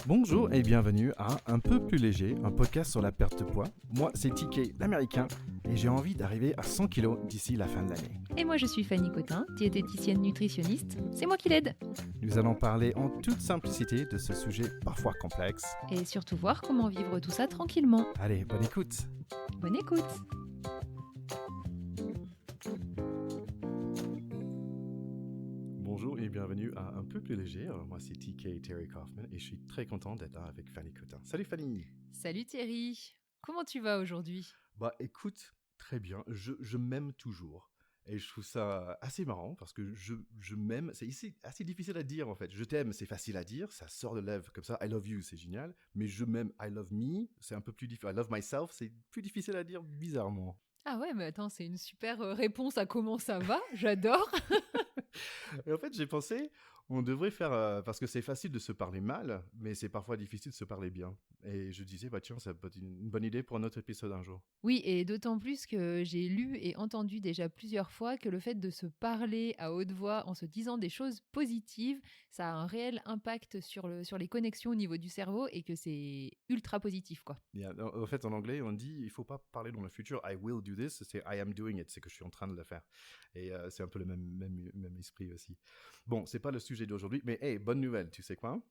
Bonjour et bienvenue à Un peu plus léger, un podcast sur la perte de poids. Moi, c'est TK, l'américain, et j'ai envie d'arriver à 100 kilos d'ici la fin de l'année. Et moi je suis Fanny Cotin, diététicienne nutritionniste, c'est moi qui l'aide. Nous allons parler en toute simplicité de ce sujet parfois complexe. Et surtout voir comment vivre tout ça tranquillement. Allez, bonne écoute. Bonne écoute. Bonjour et bienvenue à Un peu plus léger. Alors moi, c'est TK Terry Kaufman et je suis très content d'être là avec Fanny Cotin. Salut Fanny. Salut Thierry, comment tu vas aujourd'hui ? Bah écoute, très bien, je m'aime toujours. Et je trouve ça assez marrant parce que je m'aime, c'est assez difficile à dire en fait. Je t'aime, c'est facile à dire, ça sort de lèvres comme ça. I love you, c'est génial. Mais je m'aime, I love me, c'est un peu plus difficile. I love myself, c'est plus difficile à dire bizarrement. Ah ouais, mais attends, c'est une super réponse à comment ça va, j'adore. Et en fait, j'ai pensé, on devrait faire, parce que c'est facile de se parler mal, mais c'est parfois difficile de se parler bien. Et je disais, bah tiens, ça peut être une bonne idée pour un autre épisode un jour. Oui, et d'autant plus que j'ai lu et entendu déjà plusieurs fois que le fait de se parler à haute voix en se disant des choses positives, ça a un réel impact sur les connexions au niveau du cerveau et que c'est ultra positif, quoi. En fait, en anglais, on dit, il faut pas parler dans le futur. I will do this, c'est I am doing it, c'est que je suis en train de le faire. Et c'est un peu le même esprit aussi. Bon, c'est pas le sujet d'aujourd'hui, mais hey, bonne nouvelle, tu sais quoi ?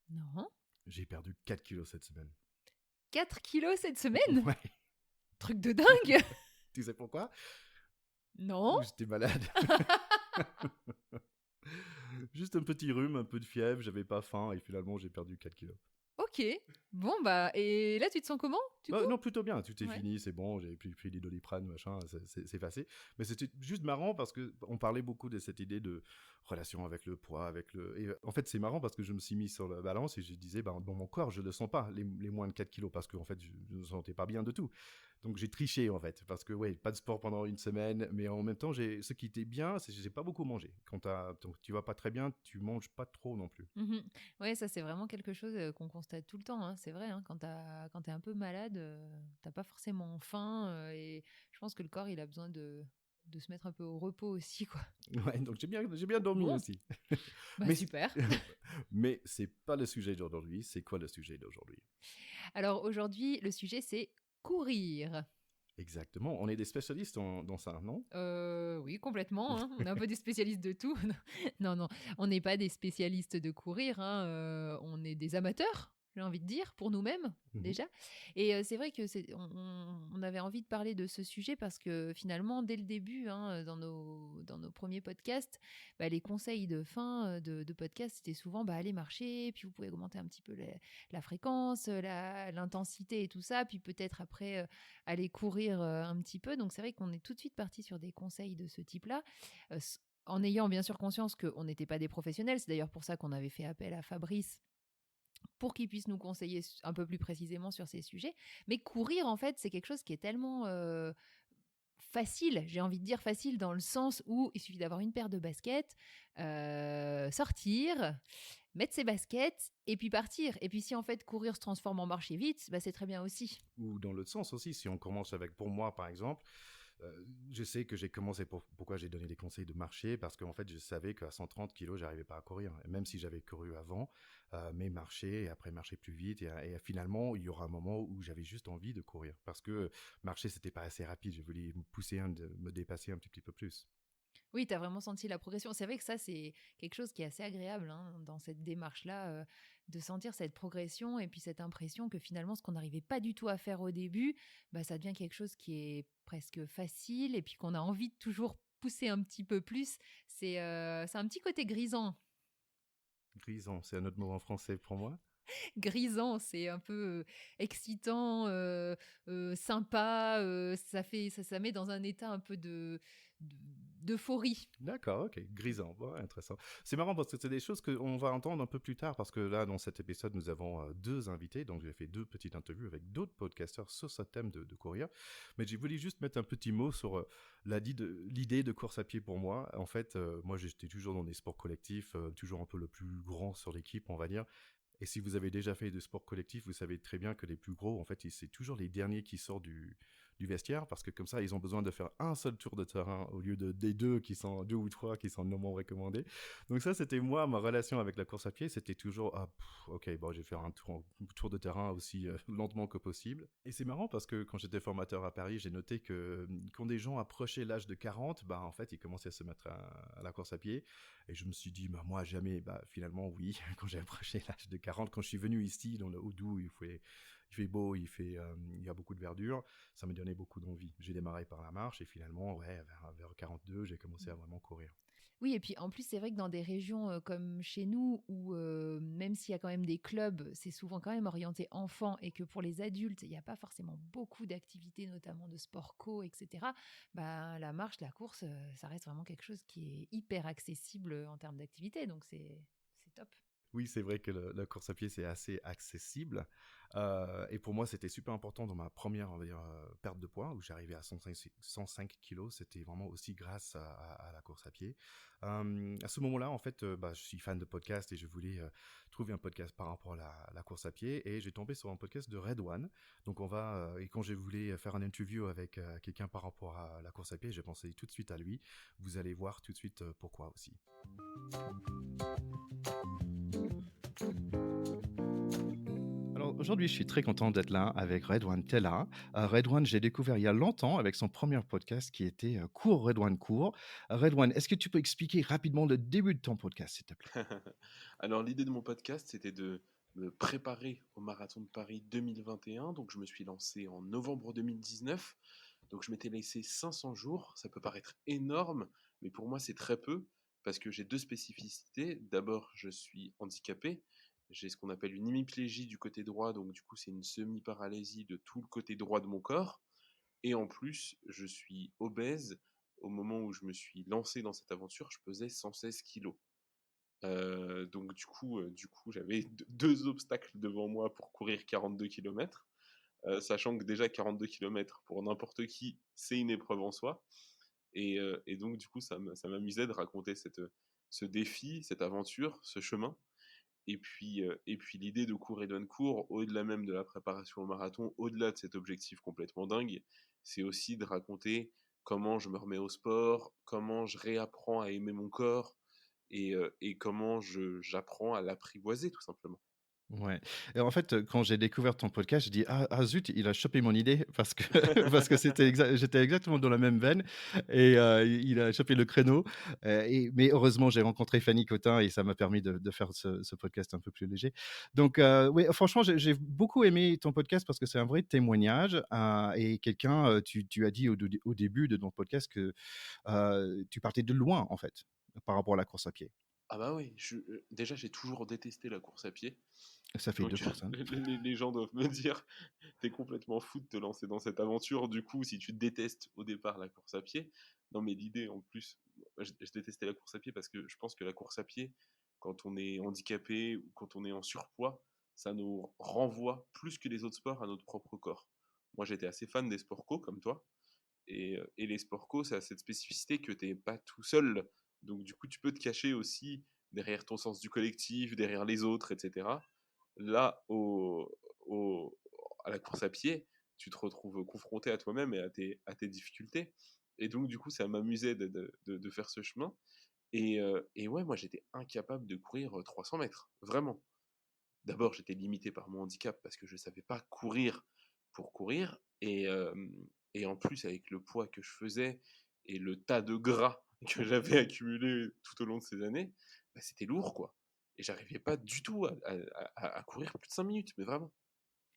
Non. J'ai perdu 4 kilos cette semaine. 4 kilos cette semaine ? Ouais. Truc de dingue. Tu sais pourquoi ? Non. J'étais malade. Juste un petit rhume, un peu de fièvre, j'avais pas faim et finalement j'ai perdu 4 kilos. Ok. Bon, bah, et là, tu te sens comment, du coup ? Non, plutôt bien, tout est Ouais. fini, c'est bon, j'ai pris du Doliprane, machin, c'est passé. Mais c'était juste marrant parce qu'on parlait beaucoup de cette idée de relation avec le poids, Et en fait, c'est marrant parce que je me suis mis sur la balance et je disais, dans mon corps, je ne le sens pas, les moins de 4 kilos, parce qu'en fait, je ne me sentais pas bien de tout. Donc j'ai triché, en fait, parce que, ouais, pas de sport pendant une semaine, mais en même temps, ce qui était bien, c'est que j'ai pas beaucoup mangé. Donc, tu vas pas très bien, tu manges pas trop non plus. Ouais, ça, c'est vraiment quelque chose qu'on constate tout le temps, hein. C'est vrai, hein, quand t'es un peu malade, t'as pas forcément faim et je pense que le corps, il a besoin de se mettre un peu au repos aussi, quoi. Ouais, donc j'ai bien dormi Bon. aussi. Bah, Mais super. Mais c'est pas le sujet d'aujourd'hui. C'est quoi le sujet d'aujourd'hui ? Alors, aujourd'hui, le sujet, c'est courir. Exactement. On est des spécialistes dans ça, non ? Oui, complètement, hein. On est un peu des spécialistes de tout. Non, non, on n'est pas des spécialistes de courir, hein. On est des amateurs, j'ai envie de dire, pour nous-mêmes, déjà. Et c'est vrai que on avait envie de parler de ce sujet parce que finalement, dès le début, hein, dans nos premiers podcasts, bah, les conseils de fin de podcast, c'était souvent allez marcher, puis vous pouvez augmenter un petit peu la fréquence, l'intensité et tout ça, puis peut-être après aller courir un petit peu. Donc c'est vrai qu'on est tout de suite parti sur des conseils de ce type-là, en ayant bien sûr conscience qu'on n'était pas des professionnels. C'est d'ailleurs pour ça qu'on avait fait appel à Fabrice pour qu'il puisse nous conseiller un peu plus précisément sur ces sujets. Mais courir, en fait, c'est quelque chose qui est tellement facile, j'ai envie de dire facile dans le sens où il suffit d'avoir une paire de baskets, sortir, mettre ses baskets et puis partir. Et puis si en fait courir se transforme en marcher vite, bah, c'est très bien aussi. Ou dans l'autre sens aussi, si on commence avec, pour moi par exemple, je sais que j'ai commencé, pourquoi j'ai donné des conseils de marcher, parce qu'en fait je savais qu'à 130 kilos, j'arrivais pas à courir. Et même si j'avais couru avant, mais marcher, et après marcher plus vite, et finalement, il y aura un moment où j'avais juste envie de courir, parce que marcher, c'était pas assez rapide, je voulais me pousser, me dépasser un petit peu plus. Oui, tu as vraiment senti la progression. C'est vrai que ça, c'est quelque chose qui est assez agréable, hein, dans cette démarche-là, de sentir cette progression et puis cette impression que finalement, ce qu'on n'arrivait pas du tout à faire au début, bah, ça devient quelque chose qui est presque facile et puis qu'on a envie de toujours pousser un petit peu plus. C'est un petit côté grisant. Grisant, c'est un autre mot en français pour moi. Grisant, c'est un peu excitant, sympa, ça met dans un état un peu d'euphorie. D'accord, ok, grisant, bon, intéressant. C'est marrant parce que c'est des choses qu'on va entendre un peu plus tard, parce que là, dans cet épisode, nous avons deux invités, donc j'ai fait deux petites interviews avec d'autres podcasteurs sur ce thème de courir, mais j'ai voulu juste mettre un petit mot sur l'idée de course à pied pour moi. En fait, moi, j'étais toujours dans des sports collectifs, toujours un peu le plus grand sur l'équipe, on va dire. Et si vous avez déjà fait de sport collectif, vous savez très bien que les plus gros, en fait, c'est toujours les derniers qui sortent du vestiaire, parce que comme ça, ils ont besoin de faire un seul tour de terrain au lieu des deux ou trois qui sont normalement recommandés. Donc ça, c'était moi, ma relation avec la course à pied, c'était toujours, ok, bon, je vais faire un tour de terrain aussi lentement que possible. Et c'est marrant parce que quand j'étais formateur à Paris, j'ai noté que quand des gens approchaient l'âge de 40, bah, en fait, ils commençaient à se mettre à la course à pied. Et je me suis dit, bah, moi, jamais. Bah, finalement, oui, quand j'ai approché l'âge de 40, quand je suis venu ici, dans le Haut-Doubs, il fait beau, il y a beaucoup de verdure, ça me donnait beaucoup d'envie. J'ai démarré par la marche et finalement, ouais, vers 42, j'ai commencé à vraiment courir. Oui, et puis en plus, c'est vrai que dans des régions comme chez nous, où même s'il y a quand même des clubs, c'est souvent quand même orienté enfants et que pour les adultes, il n'y a pas forcément beaucoup d'activités, notamment de sport co, etc. Bah, la marche, la course, ça reste vraiment quelque chose qui est hyper accessible en termes d'activité. Donc c'est top. Oui, c'est vrai que la course à pied, c'est assez accessible. Et pour moi, c'était super important dans ma première, on va dire, perte de poids, où j'arrivais à 105 kilos. C'était vraiment aussi grâce à la course à pied. À ce moment-là, en fait, bah, je suis fan de podcast et je voulais trouver un podcast par rapport à la course à pied. Et j'ai tombé sur un podcast de Red One. Donc, et quand j'ai voulu faire une interview avec quelqu'un par rapport à la course à pied, j'ai pensé tout de suite à lui. Vous allez voir tout de suite pourquoi aussi. Alors aujourd'hui, je suis très content d'être là avec Redouane Tella. Redouane, j'ai découvert il y a longtemps avec son premier podcast qui était Cours Redouane Cours. Redouane, est-ce que tu peux expliquer rapidement le début de ton podcast, s'il te plaît? Alors, l'idée de mon podcast, c'était de me préparer au Marathon de Paris 2021. Donc, je me suis lancé en novembre 2019. Donc, je m'étais laissé 500 jours. Ça peut paraître énorme, mais pour moi, c'est très peu parce que j'ai deux spécificités. D'abord, je suis handicapé. J'ai ce qu'on appelle une hémiplégie du côté droit. Donc, du coup, c'est une semi-paralysie de tout le côté droit de mon corps. Et en plus, je suis obèse. Au moment où je me suis lancé dans cette aventure, je pesais 116 kilos. Donc du coup, j'avais deux obstacles devant moi pour courir 42 km, sachant que déjà 42 km pour n'importe qui, c'est une épreuve en soi. Et donc du coup, ça m'amusait de raconter ce défi, cette aventure, ce chemin. Et puis l'idée de courir et court, au-delà même de la préparation au marathon, au-delà de cet objectif complètement dingue, c'est aussi de raconter comment je me remets au sport, comment je réapprends à aimer mon corps, et comment j'apprends à l'apprivoiser tout simplement. Ouais. Et en fait, quand j'ai découvert ton podcast, je dis: «Ah zut, il a chopé mon idée» parce que parce que j'étais exactement dans la même veine et il a chopé le créneau, mais heureusement, j'ai rencontré Fanny Cotin et ça m'a permis de faire ce podcast un peu plus léger. Donc oui, franchement, j'ai beaucoup aimé ton podcast parce que c'est un vrai témoignage, et tu as dit au début de ton podcast que, tu partais de loin, en fait, par rapport à la course à pied. Ah bah oui, déjà j'ai toujours détesté la course à pied, Ça fait 2 donc personnes. les gens doivent me dire: «Tu complètement fou de te lancer dans cette aventure, du coup, si tu détestes au départ la course à pied». Non, mais l'idée en plus, moi, je détestais la course à pied parce que je pense que la course à pied, quand on est handicapé ou quand on est en surpoids, ça nous renvoie plus que les autres sports à notre propre corps. Moi, j'étais assez fan des sports co comme toi, et les sports co, ça a cette spécificité que tu es pas tout seul. Donc du coup, tu peux te cacher aussi derrière ton sens du collectif, derrière les autres, etc. Là, à la course à pied, tu te retrouves confronté à toi-même et à tes difficultés. Et donc, du coup, ça m'amusait de faire ce chemin. Et ouais, moi, j'étais incapable de courir 300 mètres. Vraiment. D'abord, j'étais limité par mon handicap parce que je ne savais pas courir pour courir. Et en plus, avec le poids que je faisais et le tas de gras que j'avais accumulé tout au long de ces années, bah, c'était lourd, quoi. Et j'arrivais pas du tout à courir plus de 5 minutes, mais vraiment.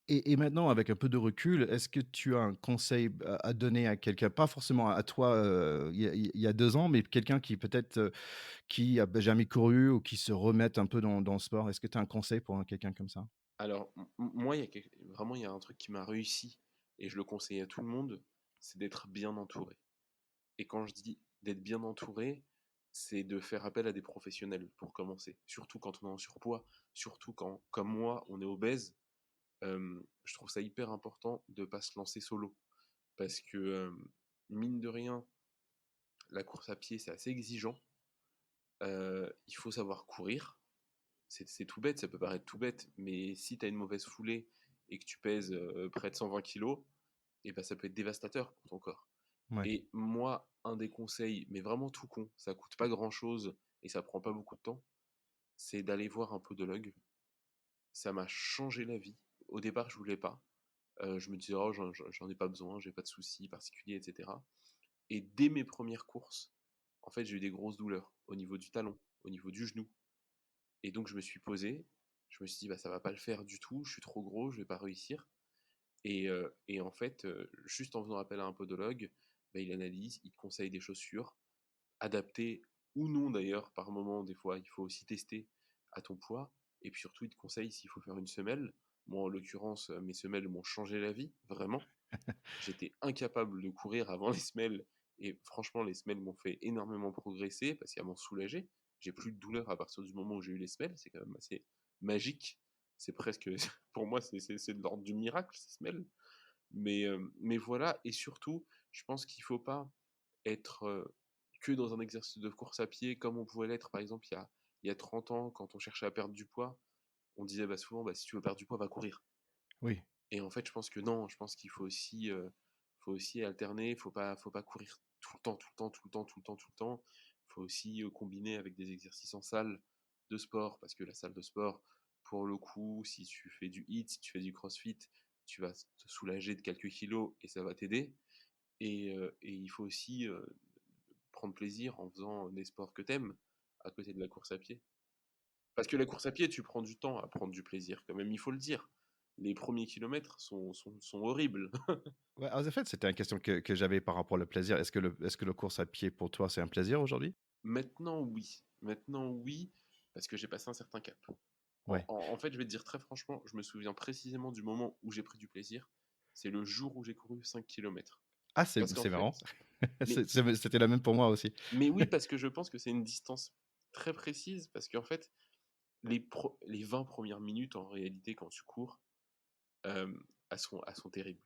Et maintenant, avec un peu de recul, est-ce que tu as un conseil à donner à quelqu'un, pas forcément à toi, il y a 2 ans, mais quelqu'un qui peut-être, qui a jamais couru ou qui se remette un peu dans le sport? Est-ce que tu as un conseil pour quelqu'un comme ça? Alors, moi, vraiment, il y a un truc qui m'a réussi, et je le conseille à tout le monde, c'est d'être bien entouré. Et quand je dis d'être bien entouré, c'est de faire appel à des professionnels pour commencer. Surtout quand on est en surpoids, surtout quand, comme moi, on est obèse. Je trouve ça hyper important de ne pas se lancer solo. Parce que, mine de rien, la course à pied, c'est assez exigeant. Il faut savoir courir. C'est tout bête, ça peut paraître tout bête, mais si tu as une mauvaise foulée et que tu pèses près de 120 kilos, et bah, ça peut être dévastateur pour ton corps. Ouais. Et moi, un des conseils, mais vraiment tout con, ça coûte pas grand-chose et ça prend pas beaucoup de temps, c'est d'aller voir un podologue. Ça m'a changé la vie. Au départ, je voulais pas. Je me disais: «Oh, j'en ai pas besoin, j'ai pas de soucis particuliers» et cetera. Et dès mes premières courses, en fait, j'ai eu des grosses douleurs au niveau du talon, au niveau du genou. Et donc, je me suis posé, je me suis dit: «Bah, ça va pas le faire du tout, je suis trop gros, je vais pas réussir». Et en fait, juste en faisant appel à un podologue, bah, il analyse, il te conseille des chaussures adaptées ou non d'ailleurs, par moment, des fois, il faut aussi tester à ton poids. Et puis surtout, il te conseille s'il faut faire une semelle. Moi, en l'occurrence, mes semelles m'ont changé la vie, vraiment. J'étais incapable de courir avant les semelles et franchement, les semelles m'ont fait énormément progresser parce qu'elles m'ont soulagé. J'ai plus de douleur à partir du moment où j'ai eu les semelles, c'est quand même assez magique. C'est presque, pour moi, c'est de l'ordre du miracle, ces semelles. Mais voilà, et surtout, je pense qu'il faut pas être que dans un exercice de course à pied comme on pouvait l'être, par exemple, il y a 30 ans, quand on cherchait à perdre du poids. On disait bah, souvent, bah, si tu veux perdre du poids, va courir. Oui. Et en fait, je pense que non, je pense qu'il faut aussi alterner, faut pas courir tout le temps, tout le temps, tout le temps, tout le temps, tout le temps. Il faut aussi combiner avec des exercices en salle de sport, parce que la salle de sport, pour le coup, si tu fais du HIIT, si tu fais du CrossFit, tu vas te soulager de quelques kilos et ça va t'aider. Et il faut aussi prendre plaisir en faisant des sports que t'aimes à côté de la course à pied. Parce que la course à pied, tu prends du temps à prendre du plaisir, quand même, il faut le dire. Les premiers kilomètres sont horribles. Ouais, en fait, c'était une question que j'avais par rapport au plaisir. Est-ce que le course à pied pour toi, c'est un plaisir aujourd'hui? Maintenant, oui. Maintenant, oui, parce que j'ai passé un certain cap. Ouais. En fait, je vais te dire très franchement, je me souviens précisément du moment où j'ai pris du plaisir. C'est le jour où j'ai couru 5 kilomètres. Ah, Parce qu'en c'est marrant. fait, mais, C'était la même pour moi aussi. mais oui, parce que je pense que c'est une distance très précise, parce qu'en fait, les 20 premières minutes, en réalité, quand tu cours, euh, elles sont terribles.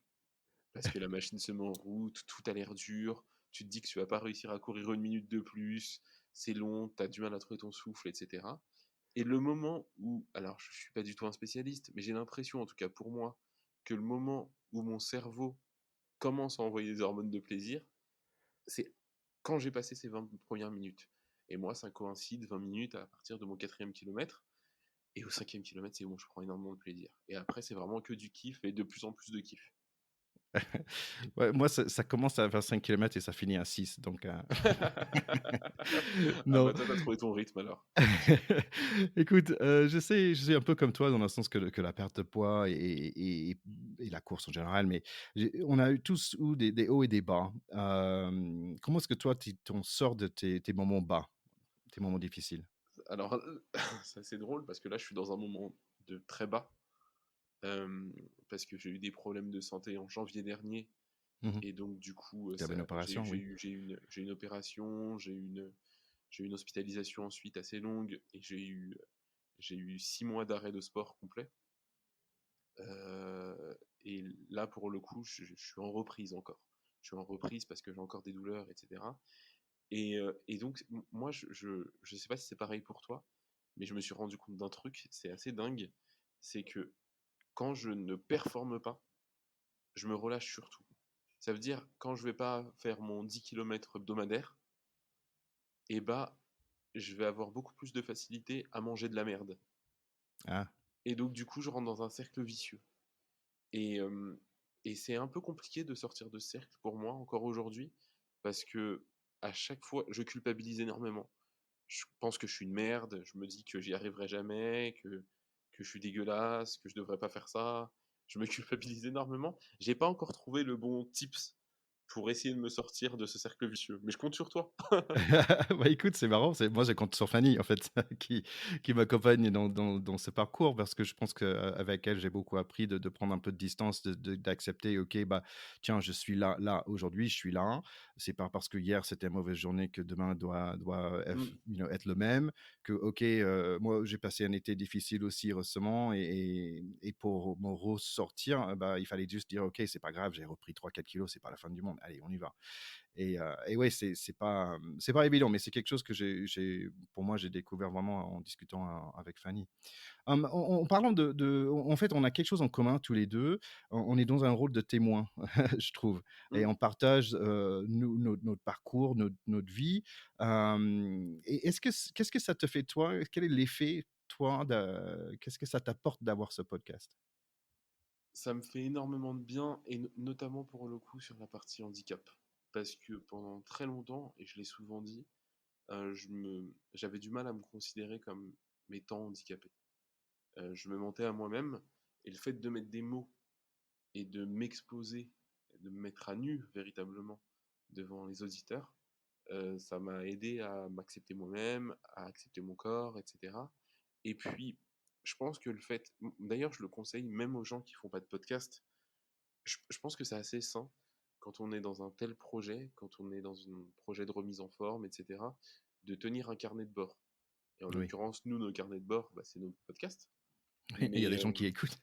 Parce que la machine se met en route, tout a l'air dur, tu te dis que tu vas pas réussir à courir une minute de plus, c'est long, tu as du mal à trouver ton souffle, etc. Et le moment où, alors je suis pas du tout un spécialiste, mais j'ai l'impression, en tout cas pour moi, que le moment où mon cerveau commence à envoyer des hormones de plaisir, c'est quand j'ai passé ces 20 premières minutes. Et moi, ça coïncide 20 minutes à partir de mon 4e kilomètre. Et au 5e kilomètre, c'est bon, je prends énormément de plaisir. Et après, c'est vraiment que du kiff et de plus en plus de kiff. Ouais, moi, ça commence à faire 5 kilomètres et ça finit à 6. Donc, Ah non. bah toi, t'as trouvé ton rythme alors. Écoute, je sais un peu comme toi dans le sens que la perte de poids et la course en général, mais on a eu tous eu des hauts et des bas. Comment est-ce que toi, tu t'en sors de tes moments bas, tes moments difficiles? Alors, c'est assez drôle parce que là, je suis dans un moment de très bas. Parce que j'ai eu des problèmes de santé en janvier dernier. Mmh. Et donc, du coup, Tu avais une opération, oui. j'ai une opération, j'ai eu une hospitalisation ensuite assez longue et j'ai eu 6 mois d'arrêt de sport complet. Et là, pour le coup, je suis en reprise encore. Je suis en reprise parce que j'ai encore des douleurs, etc. Et donc, moi, je sais pas si c'est pareil pour toi, mais je me suis rendu compte d'un truc, c'est assez dingue, c'est que quand je ne performe pas, je me relâche surtout. Ça veut dire, quand je vais pas faire mon 10 km hebdomadaire, et bah, je vais avoir beaucoup plus de facilité à manger de la merde. Ah. Et donc, du coup, je rentre dans un cercle vicieux. Et, euh, et c'est un peu compliqué de sortir de ce cercle pour moi, encore aujourd'hui, parce que à chaque fois, je culpabilise énormément. Je pense que je suis une merde, je me dis que j'y arriverai jamais, que je suis dégueulasse, que je devrais pas faire ça. Je me culpabilise énormément. J'ai pas encore trouvé le bon tips pour essayer de me sortir de ce cercle vicieux, mais je compte sur toi. Bah, écoute, c'est marrant, moi, je compte sur Fanny, en fait, qui m'accompagne dans ce parcours parce que je pense qu'avec elle, j'ai beaucoup appris de prendre un peu de distance, d'accepter, OK, bah, tiens, je suis là, aujourd'hui, je suis là. C'est pas parce que hier, c'était une mauvaise journée que demain doit Mm. être le même. Que, OK, moi, j'ai passé un été difficile aussi récemment et pour me ressortir, bah, il fallait juste dire, OK, c'est pas grave, j'ai repris 3-4 kilos, c'est pas la fin du monde. Allez, on y va. Et ouais, c'est pas évident, mais c'est quelque chose que pour moi, j'ai découvert vraiment en discutant avec Fanny. En parlant en fait, on a quelque chose en commun tous les deux. On est dans un rôle de témoin, je trouve, et Mmh. on partage notre parcours, notre vie. Et qu'est-ce que ça te fait toi? Quel est l'effet toi qu'est-ce que ça t'apporte d'avoir ce podcast? Ça me fait énormément de bien et notamment pour le coup sur la partie handicap. Parce que pendant très longtemps, et je l'ai souvent dit, j'avais du mal à me considérer comme m'étant handicapé. Je me mentais à moi-même et le fait de mettre des mots et de m'exposer, de me mettre à nu véritablement devant les auditeurs, ça m'a aidé à m'accepter moi-même, à accepter mon corps, etc. Et puis, je pense que le fait, d'ailleurs, je le conseille même aux gens qui font pas de podcast, je pense que c'est assez sain quand on est dans un tel projet, quand on est dans un projet de remise en forme, etc., de tenir un carnet de bord. Et en Oui, l'occurrence, nous, nos carnets de bord, bah, c'est nos podcasts. il y a Mais des gens qui écoutent.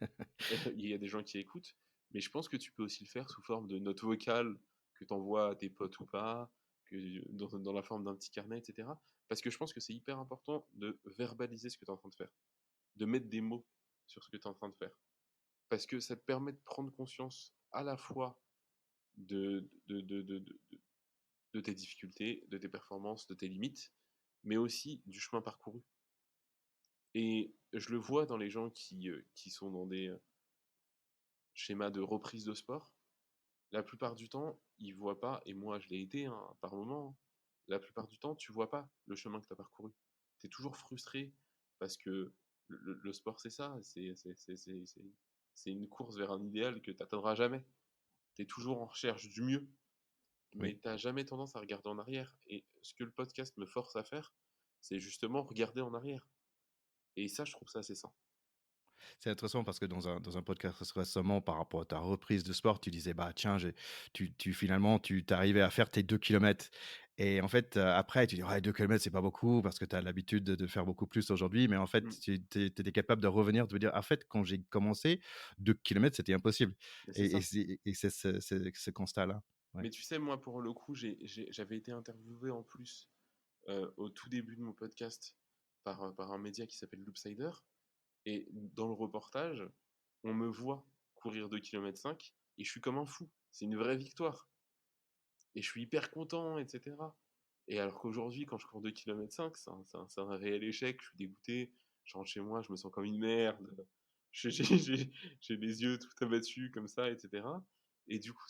il y a des gens qui écoutent. Mais je pense que tu peux aussi le faire sous forme de notes vocales que tu envoies à tes potes ou pas, dans la forme d'un petit carnet, etc. Parce que je pense que c'est hyper important de verbaliser ce que tu es en train de faire, de mettre des mots sur ce que tu es en train de faire. Parce que ça te permet de prendre conscience à la fois de tes difficultés, de tes performances, de tes limites, mais aussi du chemin parcouru. Et je le vois dans les gens qui sont dans des schémas de reprise de sport. La plupart du temps, ils voient pas, et moi je l'ai été hein, par moment, hein, la plupart du temps, tu vois pas le chemin que tu as parcouru. Tu es toujours frustré parce que le sport, c'est ça, c'est une course vers un idéal que tu n'atteindras jamais. Tu es toujours en recherche du mieux, mais Oui. tu n'as jamais tendance à regarder en arrière. Et ce que le podcast me force à faire, c'est justement regarder en arrière. Et ça, je trouve ça assez sain. C'est intéressant parce que dans un podcast récemment, par rapport à ta reprise de sport, tu disais, bah tiens, finalement, tu t'arrivais à faire tes 2 kilomètres. Et en fait, après, tu dis, ouais, 2 kilomètres, c'est pas beaucoup parce que tu as l'habitude de faire beaucoup plus aujourd'hui. Mais en fait, Mm. tu étais capable de revenir, de me dire, en fait, quand j'ai commencé, 2 kilomètres, c'était impossible. Et c'est Et ça. c'est ce constat-là. Ouais. Mais tu sais, moi, pour le coup, j'avais été interviewé en plus au tout début de mon podcast par un média qui s'appelle Loopsider. Et dans le reportage, on me voit courir 2,5 km et je suis comme un fou. C'est une vraie victoire. Et je suis hyper content, etc. Et alors qu'aujourd'hui, quand je cours 2,5 km, c'est un réel échec. Je suis dégoûté. Je rentre chez moi, je me sens comme une merde. J'ai les yeux tout abattus comme ça, etc. Et du coup,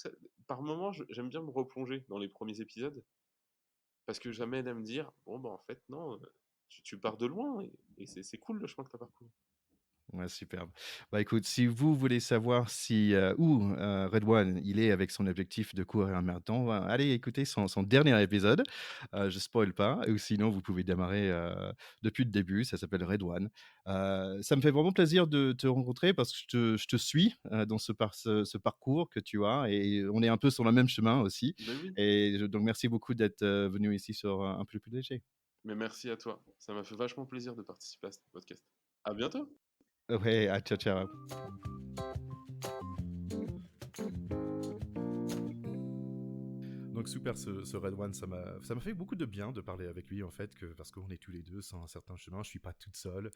par moments, j'aime bien me replonger dans les premiers épisodes parce que j'amène à me dire, bon, bah en fait, non, tu pars de loin et c'est cool le chemin que tu as parcouru. Ouais, superbe. Bah, écoute, si vous voulez savoir où Red One il est avec son objectif de courir un marathon, bah, allez écouter son dernier épisode. Je spoil pas. Ou sinon, vous pouvez démarrer depuis le début. Ça s'appelle Red One. Ça me fait vraiment plaisir de te rencontrer parce que je te suis dans ce parcours que tu as et on est un peu sur le même chemin aussi. Mais oui, Et donc, merci beaucoup d'être venu ici sur un peu plus léger. mais merci à toi. Ça m'a fait vachement plaisir de participer à ce podcast. À bientôt! Ouais, ciao, ciao. Donc super ce Red One, ça m'a fait beaucoup de bien de parler avec lui en fait, parce qu'on est tous les deux sur un certain chemin, je suis pas toute seule,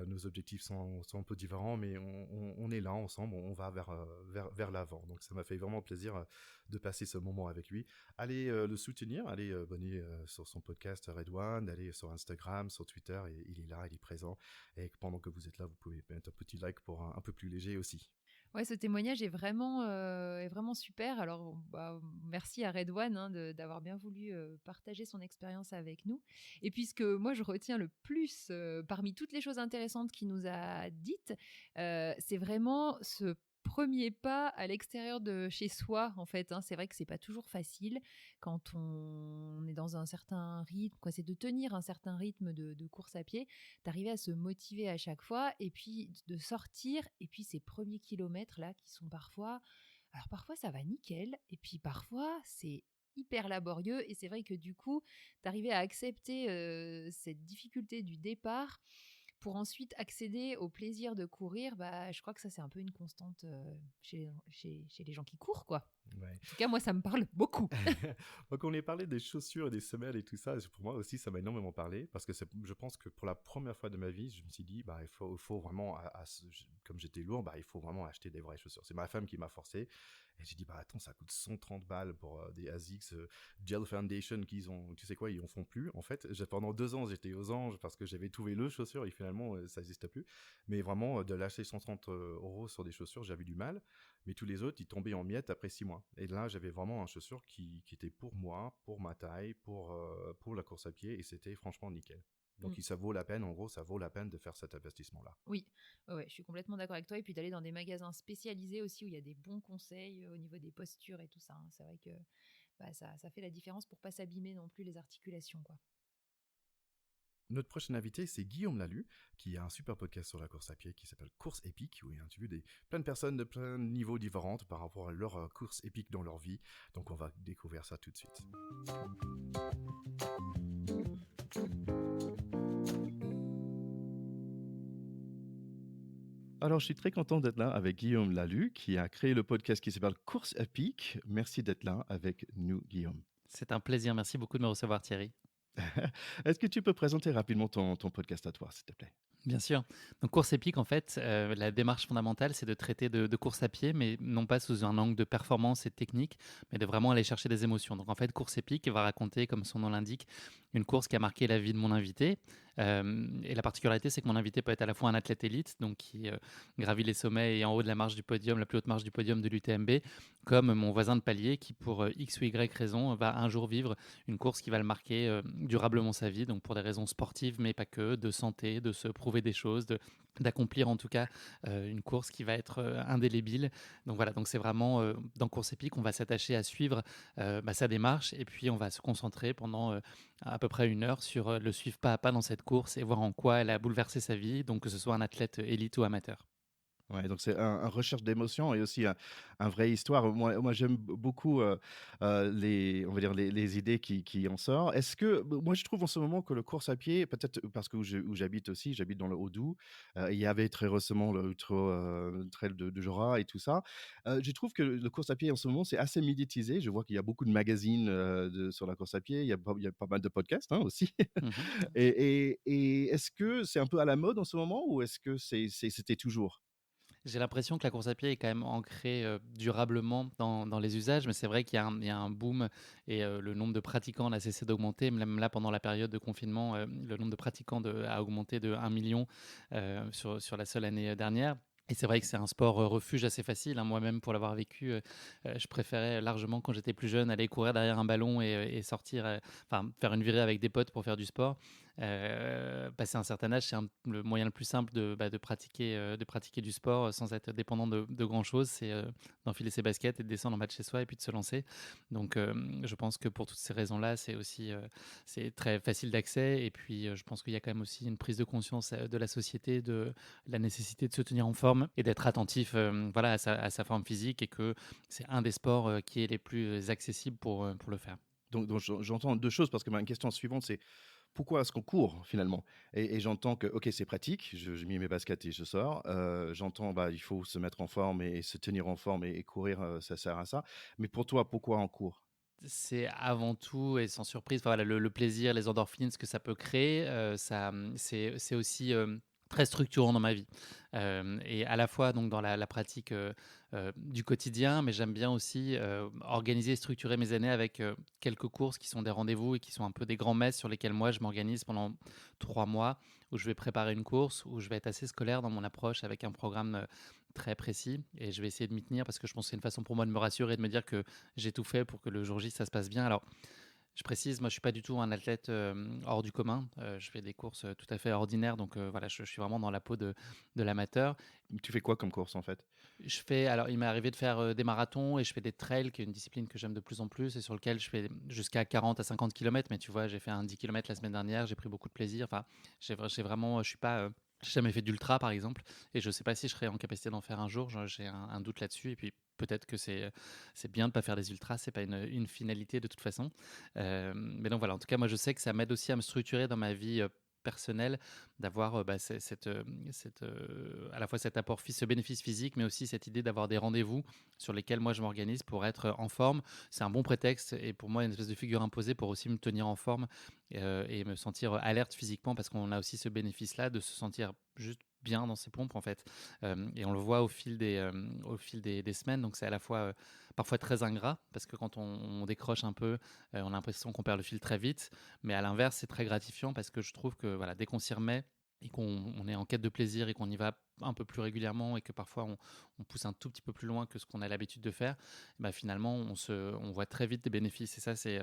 nos objectifs sont un peu différents, mais on est là ensemble, on va vers l'avant. Donc ça m'a fait vraiment plaisir de passer ce moment avec lui. Allez le soutenir, allez abonner sur son podcast Red One, allez sur Instagram, sur Twitter, et il est là, il est présent. Et pendant que vous êtes là, vous pouvez mettre un petit like pour un peu plus léger aussi. Ouais, ce témoignage est vraiment super. Alors, bah, merci à Red One hein, d'avoir bien voulu partager son expérience avec nous. Et puis, ce que moi, je retiens le plus parmi toutes les choses intéressantes qu'il nous a dites, c'est vraiment ce premier pas à l'extérieur de chez soi, en fait. Hein. C'est vrai que c'est pas toujours facile quand on est dans un certain rythme, qu'on essaie de tenir un certain rythme de course à pied, d'arriver à se motiver à chaque fois et puis de sortir et puis ces premiers kilomètres là qui sont parfois ça va nickel et puis parfois c'est hyper laborieux et c'est vrai que du coup d'arriver à accepter cette difficulté du départ pour ensuite accéder au plaisir de courir, bah, je crois que ça c'est un peu une constante chez les gens qui courent quoi. Ouais. En tout cas, moi, ça me parle beaucoup. Donc, on est parlé des chaussures et des semelles et tout ça. Pour moi aussi, ça m'a énormément parlé parce que je pense que pour la première fois de ma vie, je me suis dit, bah, il faut vraiment, comme j'étais lourd, bah, il faut vraiment acheter des vraies chaussures. C'est ma femme qui m'a forcé. Et j'ai dit, bah, attends, ça coûte 130 balles pour des ASICS Gel Foundation qu'ils ont, tu sais quoi, ils en font plus. En fait, pendant 2 ans, j'étais aux anges parce que j'avais trouvé le chaussure et finalement, ça n'existe plus. Mais vraiment, de lâcher 130 euros sur des chaussures, j'avais du mal. Mais tous les autres, ils tombaient en miettes après 6 mois. Et là, j'avais vraiment un chaussure qui était pour moi, pour ma taille, pour la course à pied, et c'était franchement nickel. Donc, Mm. ça vaut la peine, en gros, ça vaut la peine de faire cet investissement-là. Oui, ouais, ouais, je suis complètement d'accord avec toi. Et puis d'aller dans des magasins spécialisés aussi où il y a des bons conseils au niveau des postures et tout ça, hein. C'est vrai que bah, ça fait la différence pour pas s'abîmer non plus les articulations, quoi. Notre prochain invité, c'est Guillaume Lalu, qui a un super podcast sur la course à pied qui s'appelle Course épique, où il interviewe plein de personnes de plein de niveaux différents par rapport à leur course épique dans leur vie. Donc, on va découvrir ça tout de suite. Alors, je suis très content d'être là avec Guillaume Lalu, qui a créé le podcast qui s'appelle Course épique. Merci d'être là avec nous, Guillaume. C'est un plaisir. Merci beaucoup de me recevoir, Thierry. Est-ce que tu peux présenter rapidement ton podcast à toi, s'il te plaît? Bien sûr. Donc, course épique, en fait, la démarche fondamentale, c'est de traiter de course à pied, mais non pas sous un angle de performance et de technique, mais de vraiment aller chercher des émotions. Donc, en fait, course épique va raconter, comme son nom l'indique, une course qui a marqué la vie de mon invité. Et la particularité, c'est que mon invité peut être à la fois un athlète élite, donc qui gravit les sommets et en haut de la marche du podium, la plus haute marche du podium de l'UTMB, comme mon voisin de palier qui, pour X ou Y raison, va un jour vivre une course qui va le marquer durablement sa vie, donc pour des raisons sportives, mais pas que, de santé, de se prouver des choses, d'accomplir en tout cas une course qui va être indélébile. Donc voilà, donc c'est vraiment dans Course épique, on va s'attacher à suivre sa démarche et puis on va se concentrer pendant à peu près 1 heure sur le suivre pas à pas dans cette course et voir en quoi elle a bouleversé sa vie, donc que ce soit un athlète élite ou amateur. Ouais, donc c'est un recherche d'émotion et aussi un vraie histoire. Moi j'aime beaucoup on va dire les idées qui en sortent. Est-ce que, moi je trouve en ce moment que le course à pied, peut-être parce que où j'habite aussi, j'habite dans le Haut-Doubs, il y avait très récemment le trail de Jura et tout ça. Je trouve que le course à pied en ce moment c'est assez médiatisé. Je vois qu'il y a beaucoup de magazines sur la course à pied. Il y a pas mal de podcasts hein, aussi. Mhm. Et est-ce que c'est un peu à la mode en ce moment ou est-ce que c'était toujours? J'ai l'impression que la course à pied est quand même ancrée durablement dans les usages, mais c'est vrai qu'il y a un boom et le nombre de pratiquants n'a cessé d'augmenter. Même là, pendant la période de confinement, le nombre de pratiquants a augmenté de 1 million sur la seule année dernière. Et c'est vrai que c'est un sport refuge assez facile, hein. Moi-même, pour l'avoir vécu, je préférais largement, quand j'étais plus jeune, aller courir derrière un ballon et sortir, enfin faire une virée avec des potes pour faire du sport. Passé un certain âge, c'est le moyen le plus simple de pratiquer du sport sans être dépendant de grand-chose. C'est d'enfiler ses baskets et de descendre en bas de chez soi et puis de se lancer. Donc, je pense que pour toutes ces raisons-là, c'est aussi c'est très facile d'accès. Et puis, je pense qu'il y a quand même aussi une prise de conscience de la société, de la nécessité de se tenir en forme et d'être attentif voilà, à sa forme physique et que c'est un des sports qui est les plus accessibles pour le faire. Donc j'entends 2 choses parce que ma question suivante, c'est pourquoi est-ce qu'on court finalement? Et j'entends que, OK, c'est pratique, je mets mes baskets et je sors. J'entends, bah, il faut se mettre en forme et se tenir en forme et courir, ça sert à ça. Mais pour toi, pourquoi on court? C'est avant tout et sans surprise, enfin, voilà, le plaisir, les endorphines, ce que ça peut créer, c'est aussi très structurant dans ma vie. Et à la fois donc dans la pratique du quotidien, mais j'aime bien aussi organiser et structurer mes années avec quelques courses qui sont des rendez-vous et qui sont un peu des grands-messes sur lesquels moi je m'organise pendant 3 mois, où je vais préparer une course, où je vais être assez scolaire dans mon approche avec un programme très précis et je vais essayer de m'y tenir parce que je pense que c'est une façon pour moi de me rassurer et de me dire que j'ai tout fait pour que le jour J ça se passe bien. Alors je précise, moi je suis pas du tout un athlète hors du commun. Je fais des courses tout à fait ordinaires, donc voilà, je suis vraiment dans la peau de l'amateur. Tu fais quoi comme course en fait? Alors il m'est arrivé de faire des marathons et je fais des trails, qui est une discipline que j'aime de plus en plus et sur lequel je fais jusqu'à 40 à 50 km. Mais tu vois, j'ai fait un 10 km la semaine dernière, j'ai pris beaucoup de plaisir. Enfin, j'ai vraiment, je suis pas, j'ai jamais fait d'ultra par exemple, et je sais pas si je serais en capacité d'en faire un jour. J'ai un doute là-dessus. Et puis peut-être que c'est bien de pas faire des ultras, c'est pas une finalité de toute façon. Mais donc voilà, en tout cas, moi je sais que ça m'aide aussi à me structurer dans ma vie personnel d'avoir à la fois cet apport, ce bénéfice physique, mais aussi cette idée d'avoir des rendez-vous sur lesquels moi je m'organise pour être en forme. C'est un bon prétexte et pour moi une espèce de figure imposée pour aussi me tenir en forme et me sentir alerte physiquement parce qu'on a aussi ce bénéfice-là de se sentir juste bien dans ses pompes en fait. Et on le voit au fil des semaines, donc c'est à la fois parfois très ingrat parce que quand on décroche un peu, on a l'impression qu'on perd le fil très vite, mais à l'inverse c'est très gratifiant parce que je trouve que voilà, dès qu'on s'y remet et qu'on est en quête de plaisir et qu'on y va un peu plus régulièrement et que parfois on pousse un tout petit peu plus loin que ce qu'on a l'habitude de faire, bah finalement on voit très vite des bénéfices et ça c'est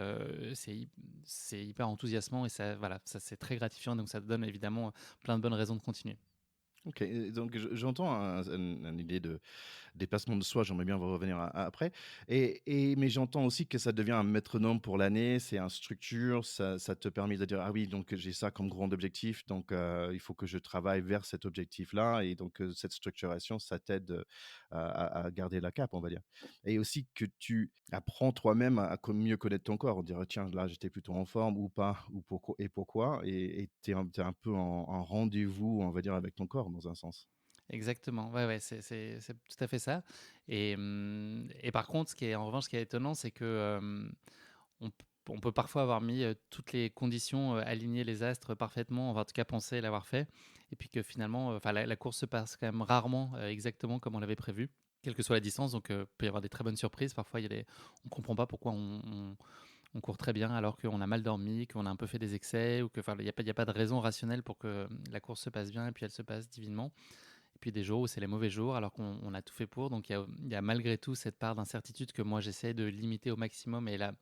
hyper enthousiasmant et ça, voilà, ça c'est très gratifiant, donc ça te donne évidemment plein de bonnes raisons de continuer. Ok, et donc j'entends une idée de dépassement de soi, j'aimerais bien revenir après. Mais j'entends aussi que ça devient un métronome pour l'année, c'est un structure, ça te permet de dire, ah oui, donc j'ai ça comme grand objectif, donc il faut que je travaille vers cet objectif-là, et donc cette structuration, ça t'aide à garder la cape, on va dire. Et aussi que tu apprends toi-même à mieux connaître ton corps, on dirait, tiens, là, j'étais plutôt en forme ou pas, ou pourquoi, et t'es un peu en rendez-vous, on va dire, avec ton corps, dans un sens. Exactement, ouais, ouais, c'est tout à fait ça. Et par contre, en revanche, ce qui est étonnant, c'est que on peut parfois avoir mis toutes les conditions, aligner les astres parfaitement, enfin, en tout cas penser l'avoir fait, et puis que finalement, enfin, la course se passe quand même rarement exactement comme on l'avait prévu, quelle que soit la distance. Donc, il peut y avoir des très bonnes surprises. Parfois, on comprend pas pourquoi on court très bien alors qu'on a mal dormi, qu'on a un peu fait des excès, ou que, enfin, il y a pas de raison rationnelle pour que la course se passe bien et puis elle se passe divinement. Et puis des jours où c'est les mauvais jours alors qu'on a tout fait pour. Donc il y a malgré tout cette part d'incertitude que moi j'essaie de limiter au maximum, et la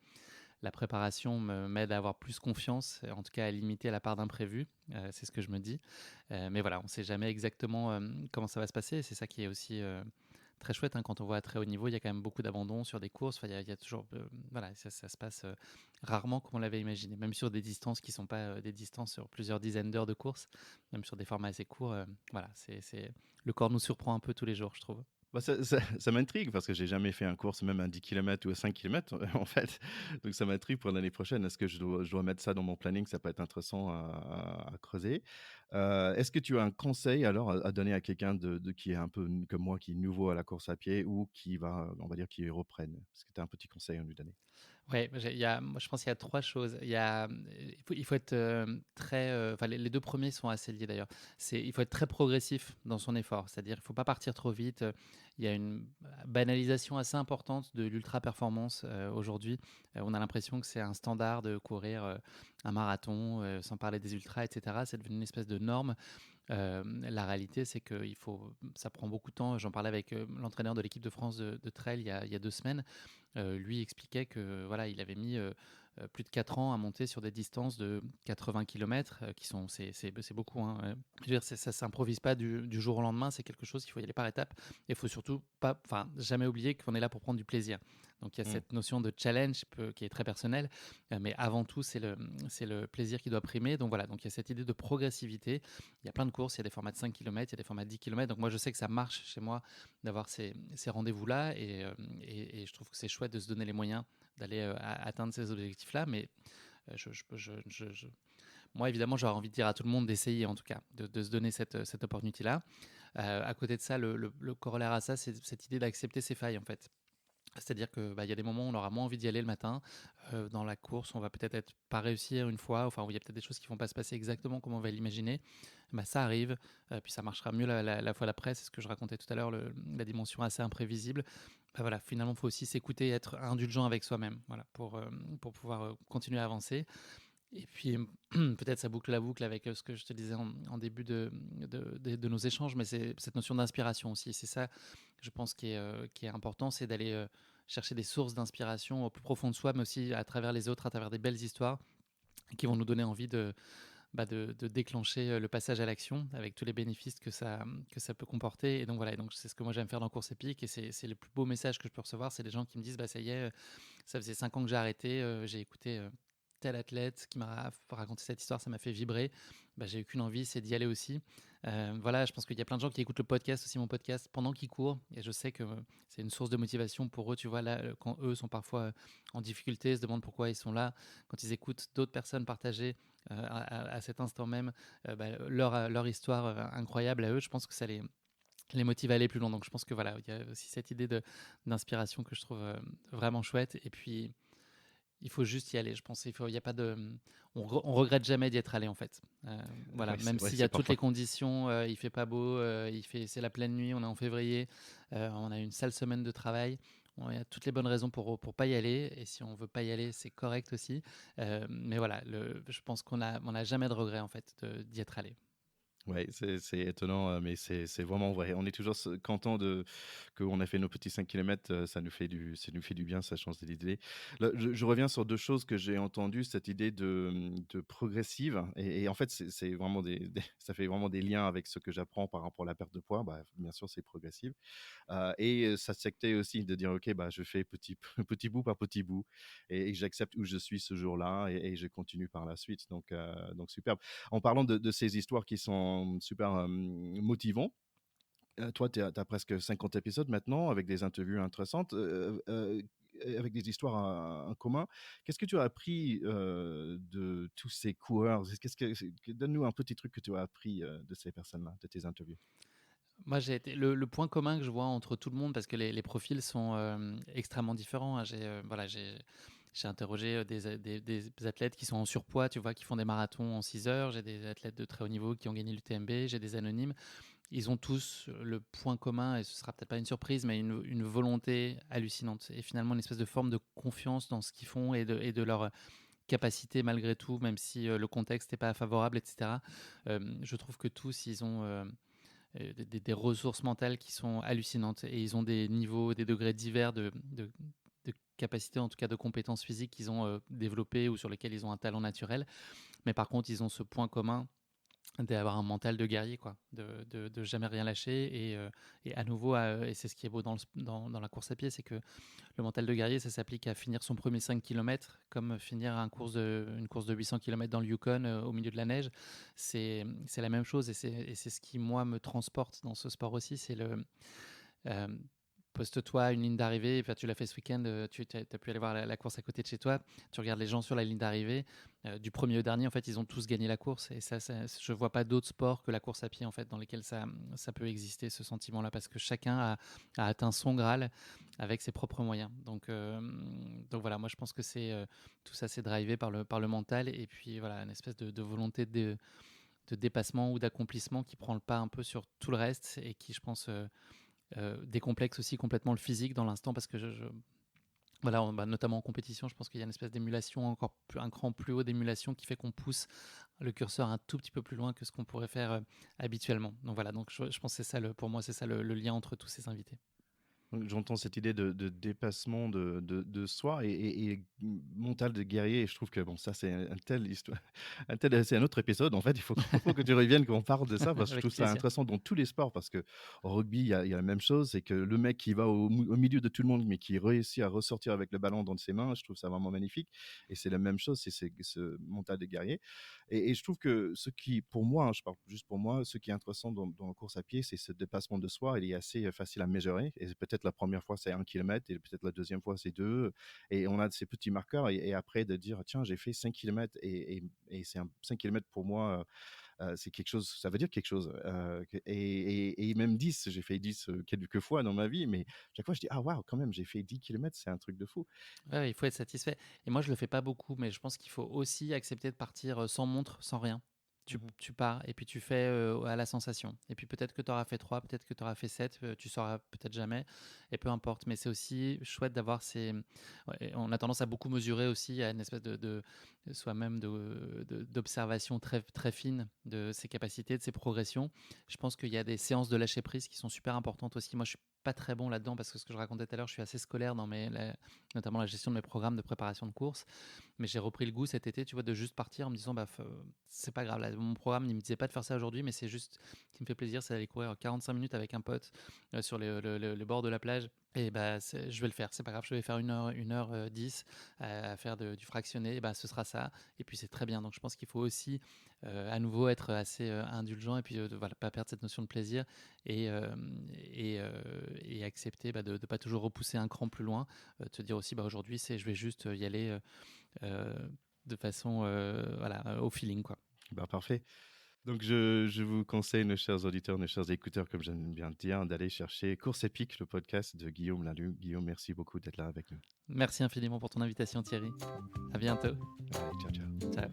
préparation m'aide à avoir plus confiance, en tout cas à limiter la part d'imprévu, c'est ce que je me dis. Mais voilà, on ne sait jamais exactement comment ça va se passer, et c'est ça qui est aussi très chouette, hein. Quand on voit à très haut niveau, il y a quand même beaucoup d'abandon sur des courses. Enfin, il y a toujours, voilà, ça se passe rarement comme on l'avait imaginé, même sur des distances qui ne sont pas des distances sur plusieurs dizaines d'heures de course, même sur des formats assez courts. Voilà, le corps nous surprend un peu tous les jours, je trouve. Bah, ça m'intrigue parce que j'ai jamais fait un course, même un 10 km ou un 5 km en fait. Donc ça m'intrigue pour l'année prochaine. Est-ce que je dois mettre ça dans mon planning? Ça peut être intéressant à creuser. Est-ce que tu as un conseil alors à donner à quelqu'un qui est un peu comme moi, qui est nouveau à la course à pied ou qui va, on va dire, qui reprenne? Est-ce que tu as un petit conseil à lui donner? Ouais, moi, je pense qu'il y a trois choses. Il faut être très. Enfin, les deux premiers sont assez liés d'ailleurs. Il faut être très progressif dans son effort. C'est-à-dire, il ne faut pas partir trop vite. Il y a une banalisation assez importante de l'ultra-performance aujourd'hui. On a l'impression que c'est un standard de courir un marathon, sans parler des ultras, etc. C'est devenu une espèce de norme. La réalité, c'est que ça prend beaucoup de temps. J'en parlais avec l'entraîneur de l'équipe de France de trail il y a 2 semaines. Lui expliquait que voilà, il avait mis plus de 4 ans à monter sur des distances de 80 km, c'est beaucoup, hein. Je veux dire, ça ne s'improvise pas du jour au lendemain, c'est quelque chose qu'il faut y aller par étapes. Et il faut surtout jamais oublier qu'on est là pour prendre du plaisir. Donc il y a cette notion de challenge qui est très personnelle, mais avant tout, c'est le plaisir qui doit primer. Donc voilà, donc il y a cette idée de progressivité. Il y a plein de courses, il y a des formats de 5 km, il y a des formats de 10 km. Donc moi, je sais que ça marche chez moi d'avoir ces rendez-vous-là, et je trouve que c'est chouette de se donner les moyens d'aller atteindre ces objectifs-là. Mais moi, évidemment, j'aurais envie de dire à tout le monde d'essayer, en tout cas, de se donner cette opportunité-là. À côté de ça, le corollaire à ça, c'est cette idée d'accepter ses failles, en fait. C'est-à-dire que y a des moments où on aura moins envie d'y aller le matin. Dans la course, on va peut-être pas réussir une fois, enfin, où il y a peut-être des choses qui vont pas se passer exactement comme on va l'imaginer. Ça arrive, puis ça marchera mieux la fois d'après. C'est ce que je racontais tout à l'heure, la dimension assez imprévisible. Voilà, finalement, il faut aussi s'écouter et être indulgent avec soi-même, voilà, pour pouvoir continuer à avancer. Et puis, peut-être ça boucle la boucle avec ce que je te disais en début de nos échanges, mais c'est cette notion d'inspiration aussi. C'est ça, je pense, qui est important, c'est d'aller chercher des sources d'inspiration au plus profond de soi, mais aussi à travers les autres, à travers des belles histoires qui vont nous donner envie de déclencher le passage à l'action avec tous les bénéfices que ça peut comporter. Et donc voilà, donc c'est ce que moi j'aime faire dans Course Épique, et c'est le plus beau message que je peux recevoir, c'est des gens qui me disent, ça y est, ça faisait 5 ans que j'ai arrêté, j'ai écouté tel athlète qui m'a raconté cette histoire, ça m'a fait vibrer. Bah, j'ai eu qu'une envie, c'est d'y aller aussi. Voilà, je pense qu'il y a plein de gens qui écoutent le podcast, aussi mon podcast, pendant qu'ils courent. Et je sais que c'est une source de motivation pour eux. Tu vois, là, quand eux sont parfois en difficulté, se demandent pourquoi ils sont là, quand ils écoutent d'autres personnes partager à cet instant même leur histoire incroyable à eux, je pense que ça les motive à aller plus loin. Donc je pense que voilà, il y a aussi cette idée d'inspiration que je trouve vraiment chouette. Et puis il faut juste y aller, je pense. Il y a pas de, on regrette jamais d'y être allé en fait. Voilà, Ouais, même ouais, s'il y c'est a toutes les parfois. conditions, il fait pas beau, c'est la pleine nuit, on est en février, on a une sale semaine de travail. Il y a toutes les bonnes raisons pour pas y aller. Et si on veut pas y aller, c'est correct aussi. Mais voilà, je pense qu'on a jamais de regret en fait d'y être allé. Ouais, c'est étonnant, mais c'est vraiment vrai. On est toujours content qu'on a fait nos petits 5 kilomètres, ça nous fait du bien, ça change des idées. Je reviens sur deux choses que j'ai entendues, cette idée de progressive. Et en fait, c'est vraiment ça fait vraiment des liens avec ce que j'apprends par rapport à la perte de poids. Bah, bien sûr, c'est progressif. Et ça sectait aussi de dire, OK, bah, je fais petit, petit bout par petit bout et j'accepte où je suis ce jour-là et je continue par la suite. Donc superbe. En parlant de ces histoires qui sont super motivantes, toi, tu as presque 50 épisodes maintenant avec des interviews intéressantes, avec des histoires en commun. Qu'est-ce que tu as appris de tous ces coureurs? Donne-nous un petit truc que tu as appris de ces personnes-là, de tes interviews. Moi, j'ai été le point commun que je vois entre tout le monde, parce que les profils sont extrêmement différents, hein. J'ai interrogé des athlètes qui sont en surpoids, tu vois, qui font des marathons en 6 heures. J'ai des athlètes de très haut niveau qui ont gagné l'UTMB. J'ai des anonymes. Ils ont tous le point commun, et ce sera peut-être pas une surprise, mais une volonté hallucinante. Et finalement, une espèce de forme de confiance dans ce qu'ils font et de leur capacité malgré tout, même si le contexte n'est pas favorable, etc. Je trouve que tous, ils ont des ressources mentales qui sont hallucinantes, et ils ont des niveaux, des degrés divers de capacité, en tout cas de compétences physiques qu'ils ont développées ou sur lesquelles ils ont un talent naturel. Mais par contre, ils ont ce point commun d'avoir un mental de guerrier, quoi, de jamais rien lâcher. Et à nouveau, et c'est ce qui est beau dans la course à pied, c'est que le mental de guerrier, ça s'applique à finir son premier 5 km, comme finir une course de 800 km dans le Yukon au milieu de la neige. C'est la même chose, et c'est ce qui, moi, me transporte dans ce sport aussi. C'est euh, poste-toi une ligne d'arrivée. Enfin, tu l'as fait ce week-end, tu as pu aller voir la course à côté de chez toi. Tu regardes les gens sur la ligne d'arrivée. Du premier au dernier, en fait, ils ont tous gagné la course. Et ça, je ne vois pas d'autres sports que la course à pied, en fait, dans lesquels ça peut exister, ce sentiment-là, parce que chacun a atteint son Graal avec ses propres moyens. Donc voilà, moi, je pense que tout ça, c'est drivé par le mental. Et puis, voilà, une espèce de volonté de dépassement ou d'accomplissement qui prend le pas un peu sur tout le reste, et qui, je pense, décomplexe aussi complètement le physique dans l'instant, parce que voilà, notamment en compétition, je pense qu'il y a une espèce d'émulation, un cran plus haut d'émulation, qui fait qu'on pousse le curseur un tout petit peu plus loin que ce qu'on pourrait faire habituellement. Donc voilà, donc je pense que c'est ça, pour moi, c'est ça le lien entre tous ces invités. Donc, j'entends cette idée de dépassement de soi et mental de guerrier. Et je trouve que bon, ça, c'est un tel histoire, c'est un autre épisode. En fait, faut que tu reviennes, qu'on parle de ça, parce que je Avec trouve ça plaisir. intéressant dans tous les sports. Parce que au rugby, il y a la même chose. C'est que le mec qui va au milieu de tout le monde, mais qui réussit à ressortir avec le ballon dans ses mains, je trouve ça vraiment magnifique. Et c'est la même chose, c'est ce mental de guerrier. Et je trouve que ce qui, pour moi, hein, je parle juste pour moi, ce qui est intéressant dans la course à pied, c'est ce dépassement de soi. Il est assez facile à mesurer. Et peut-être la première fois, c'est 1 kilomètre, et peut-être la deuxième fois, c'est 2. Et on a ces petits marqueurs. Et après, de dire, tiens, j'ai fait 5 kilomètres, et c'est 5 kilomètres pour moi. C'est quelque chose, ça veut dire quelque chose. Et même 10, j'ai fait 10 quelques fois dans ma vie, mais chaque fois je dis, ah waouh, quand même, j'ai fait 10 kilomètres, c'est un truc de fou. Ouais, il faut être satisfait. Et moi, je le fais pas beaucoup, mais je pense qu'il faut aussi accepter de partir sans montre, sans rien. Mhm. Tu pars et puis tu fais à la sensation. Et puis peut-être que tu auras fait 3, peut-être que tu auras fait 7, tu sauras peut-être jamais, et peu importe. Mais c'est aussi chouette d'avoir ces. Ouais, on a tendance à beaucoup mesurer aussi, à une espèce de soi-même d'observation très, très fine de ses capacités, de ses progressions. Je pense qu'il y a des séances de lâcher prise qui sont super importantes aussi. Moi, je suis pas très bon là-dedans, parce que ce que je racontais tout à l'heure, je suis assez scolaire notamment la gestion de mes programmes de préparation de course. mais j'ai repris le goût cet été, tu vois, de juste partir en me disant, c'est pas grave. Là, mon programme, il me disait pas de faire ça aujourd'hui, mais c'est juste ce qui me fait plaisir, c'est d'aller courir 45 minutes avec un pote sur le bord de la plage. Et je vais le faire, c'est pas grave, je vais faire 1h10 à faire du fractionné, et ce sera ça. Et puis c'est très bien. Donc je pense qu'il faut aussi à nouveau être assez indulgent et puis voilà, pas perdre cette notion de plaisir et, euh, et accepter de ne pas toujours repousser un cran plus loin. Te dire aussi, aujourd'hui, je vais juste y aller euh, de façon voilà, au feeling, quoi. Parfait. Donc, je vous conseille, nos chers auditeurs, nos chers écouteurs, comme j'aime bien le dire, d'aller chercher Course épique, le podcast de Guillaume Lalue. Guillaume, merci beaucoup d'être là avec nous. Merci infiniment pour ton invitation, Thierry. À bientôt. Allez, ciao, ciao. Ciao.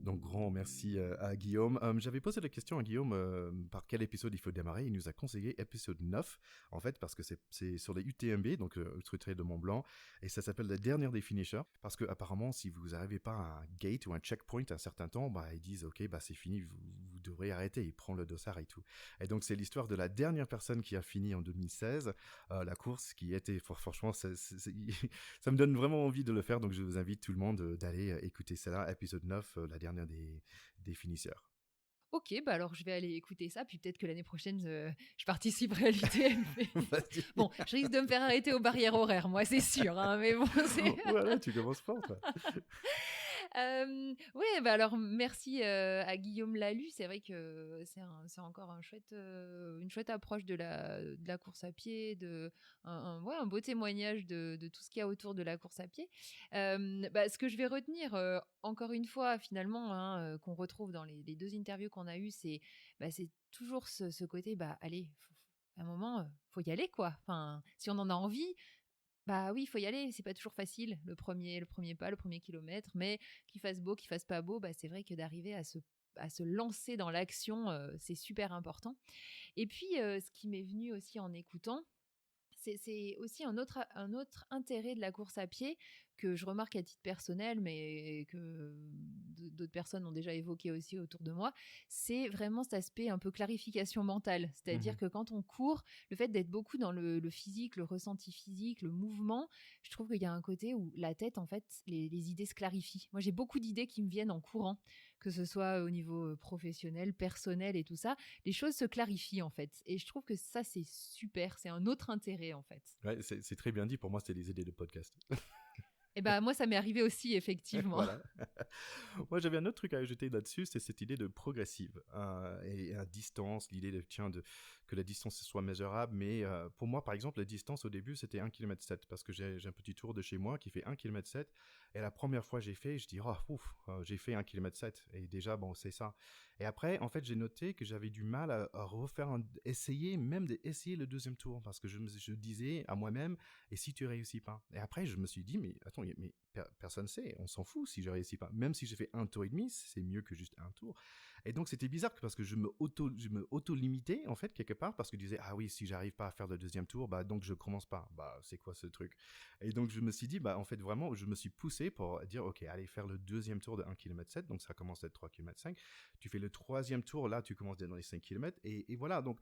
Donc, grand merci à Guillaume. J'avais posé la question à Guillaume par quel épisode il faut démarrer. Il nous a conseillé épisode 9, en fait, parce que c'est sur les UTMB, donc Ultra Trail de Mont Blanc, et ça s'appelle la dernière des finishers, parce que apparemment, si vous n'arrivez pas à un gate ou un checkpoint à un certain temps, ils disent, ok, c'est fini, vous devrez arrêter. Il prend le dossard et tout. Et donc, c'est l'histoire de la dernière personne qui a fini en 2016, la course, qui était, franchement, ça me donne vraiment envie de le faire, donc je vous invite tout le monde d'aller écouter cela, épisode 9, la dernière des finisseurs. Ok, alors je vais aller écouter ça, puis peut-être que l'année prochaine, je participerai à l'UTMB. Bon, je risque de me faire arrêter aux barrières horaires, moi, c'est sûr, hein, mais bon, c'est... Voilà, tu commences fort, toi. Ouais, alors merci à Guillaume Lalue. C'est vrai que c'est encore une chouette approche de la course à pied, un beau témoignage de tout ce qu'il y a autour de la course à pied. Ce que je vais retenir, encore une fois, finalement, hein, qu'on retrouve dans les deux interviews qu'on a eues, c'est toujours ce côté, allez, à un moment, faut y aller, quoi. Enfin, si on en a envie, oui, il faut y aller, c'est pas toujours facile, le premier pas, le premier kilomètre, mais qu'il fasse beau, qu'il fasse pas beau, c'est vrai que d'arriver à se lancer dans l'action, c'est super important. Et puis, ce qui m'est venu aussi en écoutant, c'est aussi un autre intérêt de la course à pied que je remarque à titre personnel, mais que d'autres personnes ont déjà évoqué aussi autour de moi, c'est vraiment cet aspect un peu clarification mentale. C'est-à-dire que quand on court, le fait d'être beaucoup dans le physique, le ressenti physique, le mouvement, je trouve qu'il y a un côté où la tête, en fait, les idées se clarifient. Moi, j'ai beaucoup d'idées qui me viennent en courant, que ce soit au niveau professionnel, personnel et tout ça. Les choses se clarifient, en fait. Et je trouve que ça, c'est super. C'est un autre intérêt, en fait. Ouais, c'est très bien dit. Pour moi, c'était des idées de podcast. Et moi, ça m'est arrivé aussi, effectivement. Voilà. Moi, j'avais un autre truc à ajouter là-dessus, c'est cette idée de progressive et à distance, l'idée que la distance soit mesurable. Mais pour moi, par exemple, la distance au début, c'était 1,7 km, parce que j'ai un petit tour de chez moi qui fait 1,7 km. Et la première fois que j'ai fait, je dis, j'ai fait 1,7 km. Et déjà, c'est ça. Et après, en fait, j'ai noté que j'avais du mal à refaire essayer le deuxième tour, parce que je disais à moi-même, et si tu réussis pas? Et après, je me suis dit, mais attends, mais personne sait, on s'en fout si je réussis pas. Même si j'ai fait un tour et demi, c'est mieux que juste un tour. Et donc, c'était bizarre parce que je me auto-limitais, en fait, quelque part, parce que je disais, ah oui, si j'arrive pas à faire le deuxième tour, donc je commence pas. C'est quoi ce truc? Et donc, je me suis dit, en fait, vraiment, je me suis poussé pour dire, ok, allez faire le deuxième tour de 1,7 km, donc ça commence à être 3,5 km. Tu fais le troisième tour, là, tu commences dans les 5 km, et voilà. Donc,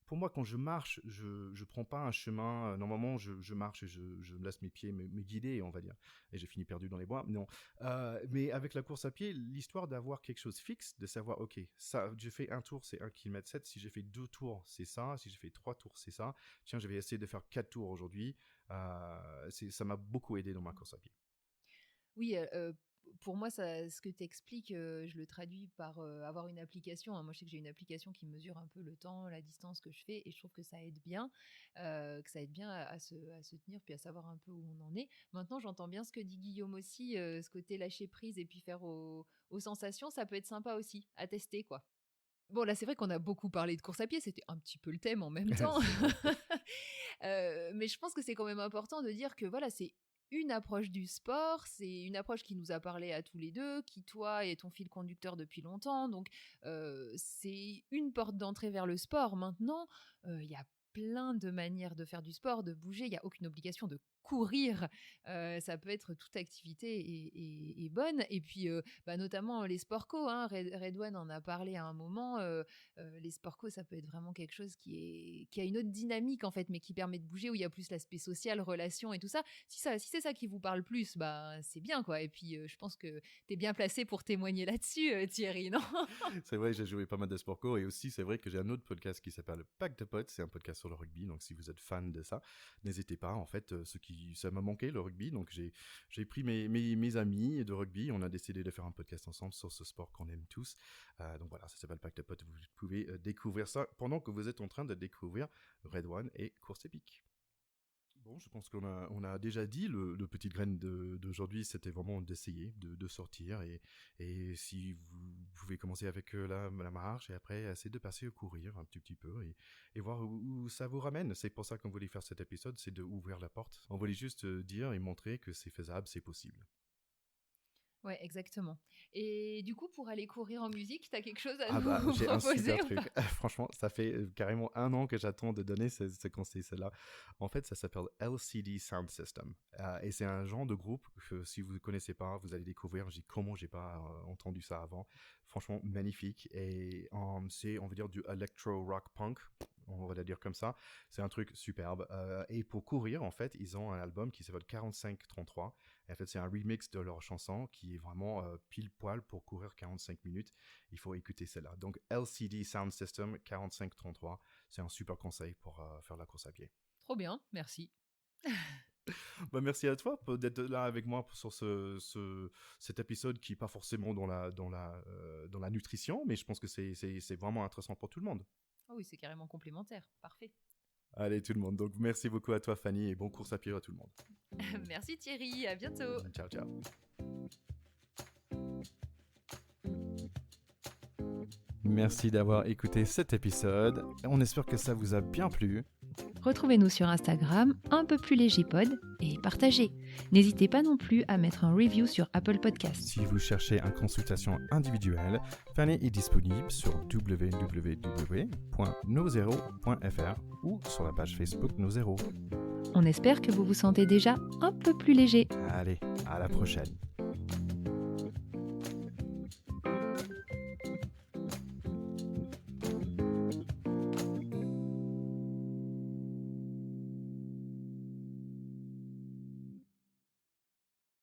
pour moi, quand je marche, je prends pas un chemin. Normalement, je marche et je me laisse mes pieds me guider, on va dire. Et j'ai fini perdu dans les bois. Non. Mais avec la course à pied, l'histoire d'avoir quelque chose fixe, de savoir, ok, ça, j'ai fait un tour, c'est 1,7 km. Si j'ai fait 2 tours, c'est ça. Si j'ai fait 3 tours, c'est ça. Tiens, je vais essayer de faire 4 tours aujourd'hui. Ça m'a beaucoup aidé dans ma course à pied. Oui, pour moi, ce que tu expliques, je le traduis par avoir une application. Hein. Moi, je sais que j'ai une application qui mesure un peu le temps, la distance que je fais, et je trouve que ça aide bien, à se tenir, puis à savoir un peu où on en est. Maintenant, j'entends bien ce que dit Guillaume aussi, ce côté lâcher prise et puis faire aux sensations, ça peut être sympa aussi, à tester, quoi. Bon, là, c'est vrai qu'on a beaucoup parlé de course à pied, c'était un petit peu le thème en même temps. Mais je pense que c'est quand même important de dire que voilà, c'est une approche du sport, c'est une approche qui nous a parlé à tous les deux, qui toi est ton fil conducteur depuis longtemps, donc c'est une porte d'entrée vers le sport. Maintenant, il y a plein de manières de faire du sport, de bouger, il n'y a aucune obligation de courir, ça peut être toute activité est bonne. Et puis, notamment les sport co, hein, Redouane en a parlé à un moment. Les sport co, ça peut être vraiment quelque chose qui a une autre dynamique en fait, mais qui permet de bouger, où il y a plus l'aspect social, relation et tout ça. Si c'est ça qui vous parle plus, c'est bien quoi. Et puis, je pense que tu es bien placé pour témoigner là-dessus, Thierry, non? C'est vrai, j'ai joué pas mal de sport co et aussi c'est vrai que j'ai un autre podcast qui s'appelle Pack de potes, c'est un podcast sur le rugby, donc si vous êtes fan de ça, n'hésitez pas. En fait, ça m'a manqué le rugby, donc j'ai pris mes amis de rugby, on a décidé de faire un podcast ensemble sur ce sport qu'on aime tous. Donc voilà, ça s'appelle Pack de potes, vous pouvez découvrir ça pendant que vous êtes en train de découvrir Redouane et Course Épique. Bon, je pense qu'on a déjà dit, le petit grain d'aujourd'hui, c'était vraiment d'essayer, de sortir. Et si vous pouvez commencer avec la marche et après essayer de passer au courir un petit peu et voir où ça vous ramène. C'est pour ça qu'on voulait faire cet épisode, c'est d'ouvrir la porte. On voulait juste dire et montrer que c'est faisable, c'est possible. Ouais, exactement. Et du coup, pour aller courir en musique, t'as quelque chose à Ah bah, nous j'ai un proposer super ou truc. pas? Franchement, ça fait carrément 1 an que j'attends de donner ce conseil-là. En fait, ça s'appelle LCD Sound System. Et c'est un genre de groupe que si vous ne connaissez pas, vous allez découvrir. J'ai comment j'ai pas entendu ça avant. Franchement, magnifique. Et c'est, on va dire, du electro rock punk. On va le dire comme ça. C'est un truc superbe. Et pour courir, en fait, ils ont un album qui s'appelle 45-33. Et en fait, c'est un remix de leur chanson qui est vraiment pile poil pour courir 45 minutes. Il faut écouter celle-là. Donc, LCD Sound System 45-33. C'est un super conseil pour faire la course à pied. Trop bien, merci. Merci à toi d'être là avec moi sur cet épisode qui n'est pas forcément dans la nutrition, mais je pense que c'est vraiment intéressant pour tout le monde. Oh oui, c'est carrément complémentaire. Parfait. Allez tout le monde, donc merci beaucoup à toi Fanny et bon course à pied à tout le monde. Merci Thierry, à bientôt. Ciao, ciao. Merci d'avoir écouté cet épisode. On espère que ça vous a bien plu. Retrouvez-nous sur Instagram, un peu plus léger pod, et partagez. N'hésitez pas non plus à mettre un review sur Apple Podcast. Si vous cherchez une consultation individuelle, Fanny est disponible sur www.nozero.fr ou sur la page Facebook Nozero. On espère que vous vous sentez déjà un peu plus léger. Allez, à la prochaine.